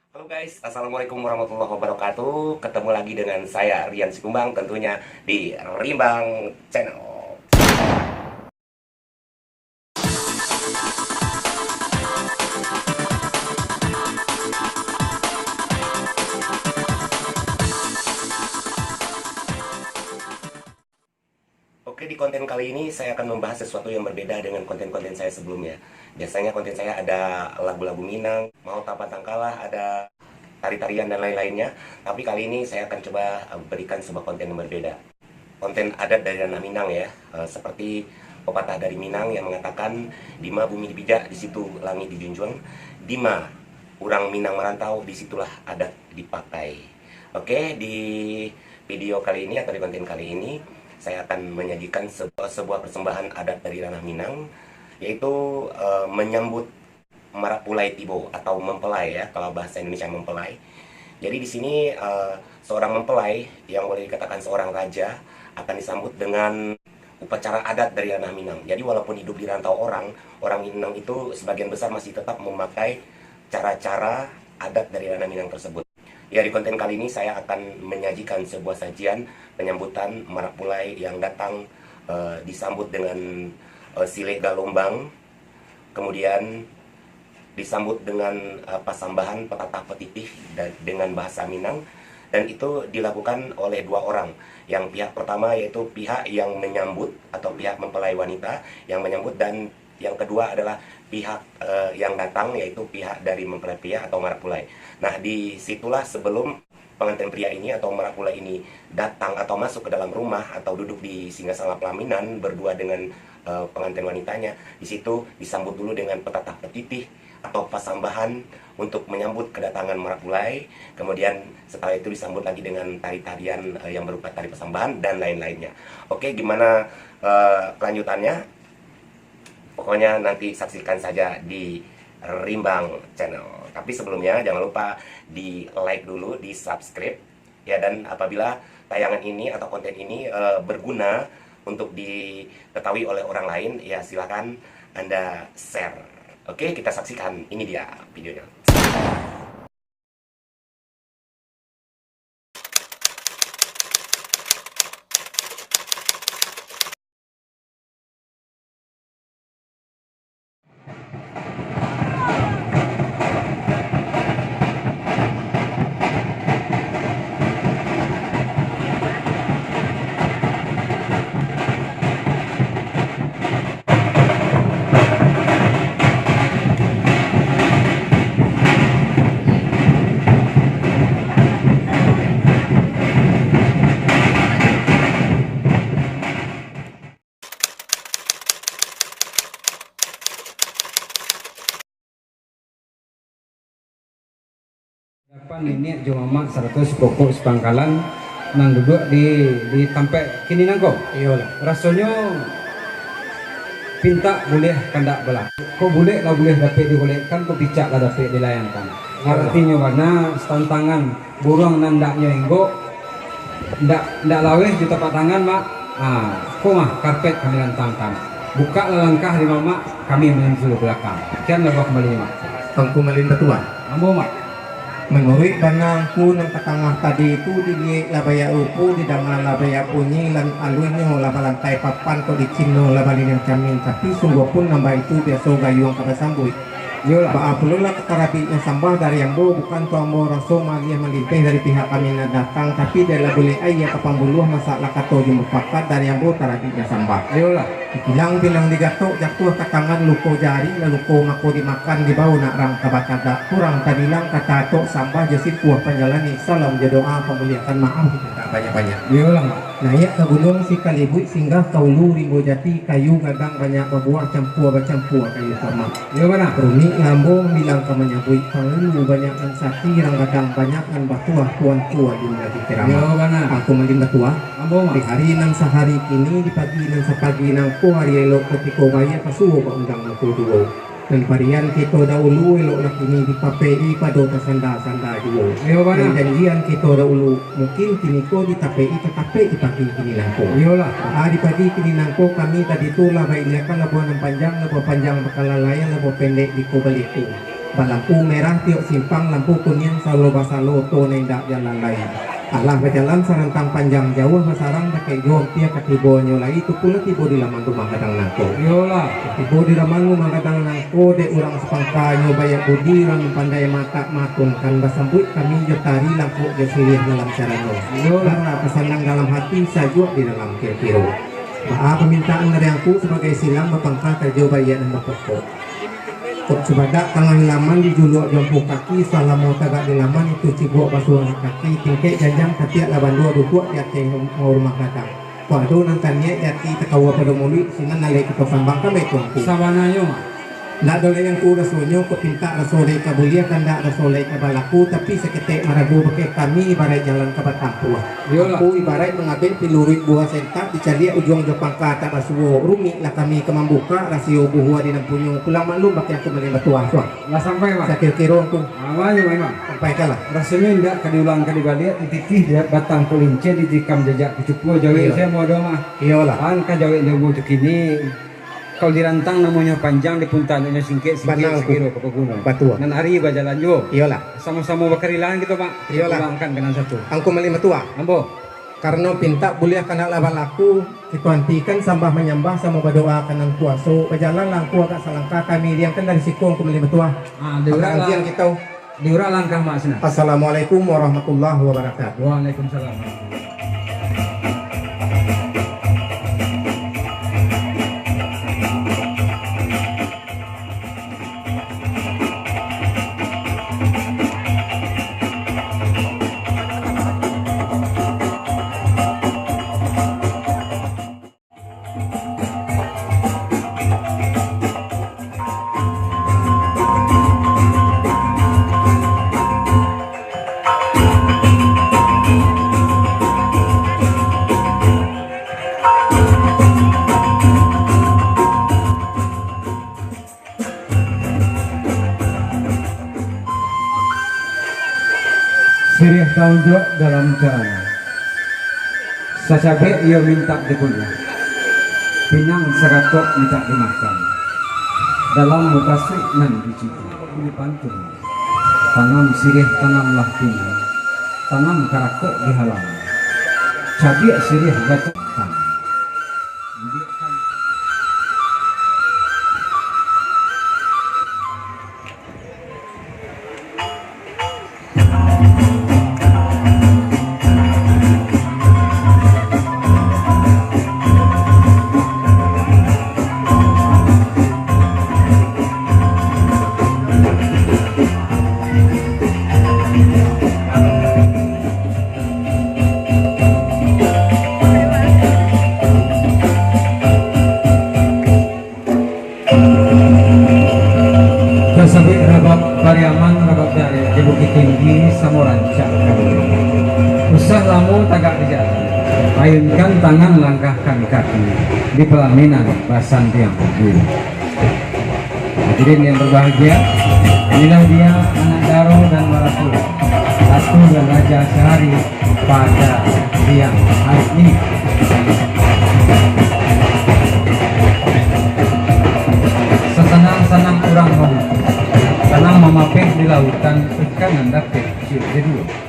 Halo guys, Assalamualaikum warahmatullahi wabarakatuh. Ketemu lagi dengan saya Rian Sikumbang, tentunya di Rimbang Channel. Oke, di konten kali ini saya akan membahas sesuatu yang berbeda dengan konten-konten saya sebelumnya. Biasanya konten saya ada lagu-lagu Minang, mau tapantang kalah, ada tari-tarian dan lain-lainnya. Tapi kali ini saya akan coba berikan sebuah konten yang berbeda. Konten adat dari ranah Minang ya, seperti pepatah dari Minang yang mengatakan Dima bumi dipijak, di situ langit dijunjung. Dima orang Minang merantau, disitulah adat dipakai. Oke, di video kali ini atau di konten kali ini saya akan menyajikan sebuah persembahan adat dari ranah Minang, yaitu menyambut Marapulai Tibo atau mempelai ya, kalau bahasa Indonesia mempelai. Jadi di sini seorang mempelai yang boleh dikatakan seorang raja akan disambut dengan upacara adat dari ranah Minang. Jadi walaupun hidup di rantau orang Minang itu sebagian besar masih tetap memakai cara-cara adat dari ranah Minang tersebut. Ya, di konten kali ini saya akan menyajikan sebuah sajian penyambutan Marapulai yang datang disambut dengan sile galombang, kemudian disambut dengan pasambahan petatah petitih dengan bahasa Minang, dan itu dilakukan oleh dua orang. Yang pihak pertama yaitu pihak yang menyambut atau pihak mempelai wanita yang menyambut, dan yang kedua adalah pihak yang datang yaitu pihak dari mempelai pria atau Marapulai. Nah, disitulah sebelum pengantin pria ini atau Marapulai ini datang atau masuk ke dalam rumah atau duduk di singgasana pelaminan berdua dengan pengantin wanitanya, di situ disambut dulu dengan petatah petitih atau pasambahan untuk menyambut kedatangan Marapulai. Kemudian setelah itu disambut lagi dengan tari-tarian yang berupa tari pasambahan dan lain-lainnya. Oke, gimana kelanjutannya? Pokoknya nanti saksikan saja di Rimbang Channel. Tapi sebelumnya jangan lupa di like dulu, di subscribe ya, dan apabila tayangan ini atau konten ini berguna untuk diketahui oleh orang lain, ya silakan Anda share. Oke, kita saksikan, ini dia videonya. Depan ini cuma mak 100 pokok sepangkalan nang duduk di tampek kini nangko. Iyalah. Rasanya pinta boleh kandak belah. Kau boleh lah, boleh dapat dibolehkan, kau picak lah dapat dilayangkan. Artinya mana tantangan burung nandaknya enggo ndak laweh di tapak tangan mak. Kau mah karpet kami lantangkan. Buka langkah di mama, kami menyusul belakang. Kian lah kembali mak. Tangku melinda tua. Ambo mak. Menurut banangku nang ketengah tadi itu di labaya upu di dalam labaya punyi lan alunyo laba lantai papan kok di cino laba yang camin, tapi sungguh pun nambah itu biasa gayung kata sambui. Yolah baapulo lah karabinya sambah dari yang bukan tuambo raso malia melinteh dari pihak kami datang, tapi dia lah boleh ayah kapambuluh masalah kato jumupakat dari yang karabinya sambah. Yolah bilang digatok jatuh ke tangan luko jari lalu luko mako dimakan di bau nak rang kabatada kurang kabilang kata tok sambah jasit kuah panjalani salam jadoa pemuliakan maaf kita banyak-banyak. Yolah mak. Nah ya ke gunung si kalibut singgah kaulu rimbo jati kayu gadang banyak berbuah campur kayu sama. Yo mana? Rumi ngambung bilang ke menyabui pengen banyak an sati rang gadang banyak an batuah tuan tua di lagi kerama. Yo mana? Aku melinda tua. Ambo mak. Di hari nang sehari kini di pagi nang sepagi nang ko hari elok ketika gaya kasuo ba undang nang kuduo. Dan varian kita dahulu elok nak ini di KPI pada sanda dulu. Dan janjian kita dahulu mungkin kini ko di KPI tetapi di pagi kini nangko. Iyalah. Di pagi kini nangko kami tadi tu lah baiknya kan labuan panjang bakal layan labuan pendek di ko baliku. Lampu merah tiok simpang, lampu kuning salo basalo to nendak jalan lain. Alah berjalan serentang panjang jauh masarang pakai jom tiap ketibo nyolai itu pula tibo di laman rumah kadang nako. Yola. Tibo di laman rumah kadang nako de orang sepangka nyobaya budi ram pandai mata matun kan basambut kami jotari lampu jesilih dalam carano. Yola. Karena pesanang dalam hati sajua di dalam kiro. Maaf permintaan dari aku sebagai silang bapangka terjobaya dan bapakko. Kok sebadak tangan laman di juluk jompo kaki salah mau tagak di laman itu cibuk basuh kaki tingkek janjang ketiak laban dua duduk jati rumah kadang. Waduh nantannya jati tekawa pada mulut sehingga nalai kita sambang kami tuangku. Sabana yo mak. Nak doleh yang ku rasulnya kok pinta rasulai kabulia kan tak rasulai kabalaku tapi seketik marabu pakai kami ibarat jalan ke Batampu. Yola. Aku ibarat mengambil pilurit buah sentak dicari ujung Jepang ke atas basuh rumit lah kami kemambuka rasio buah di nampunyo pulang maklum pakai aku beli batuan suang. Lah sampai mak. Saya kira aku Awa yo memang. sampai kalah. Rasanya tidak kadiulang kadibalik dititih dia batang kelinci ditikam jejak kecupu jawi Iya. saya mau doma. Iyalah. Kan ka jawi lebu tu kini. Kalau dirantang namanya panjang dipuntannya singkit Banang sekiro ke pegunung. Batua. Dan hari berjalan jo. Iyalah. Sama-sama bakarilan gitu pak. Iyalah. Ulangkan kena satu. Angku meli matua. Ambo. Karena pinta boleh kena lawan aku itu antikan sambah menyembah sama berdoa kanan kuasa berjalan langku agak selangkah kami yang kan dari sikong aku meli matua. Ah, diurak Yang kita diurak langkah mak sana. Assalamualaikum warahmatullahi wabarakatuh. Waalaikumsalam. Sirih taunjuk dalam caranya. Sacabe ia minta dibunuh. Pinang seratok minta dimakan. Dalam muka suik nan dicipu. Ini pantun. Tanam sirih tanamlah pinang. Tanam karakok di halaman. Cabai sirih batang. Kasabit rabak Pariaman rabak dari di Bukit Tinggi Samoranca. Usah lamu tagak di jalan. Ayunkan tangan langkahkan kaki di pelaminan basan tiang berdiri. Hadirin yang berbahagia, inilah dia anak Daro dan Waratu, Ratu dan Raja sehari pada siang hari ini. Sesenang-senang orang mau tanam memapih di lautan ikan hendak kecil kedua.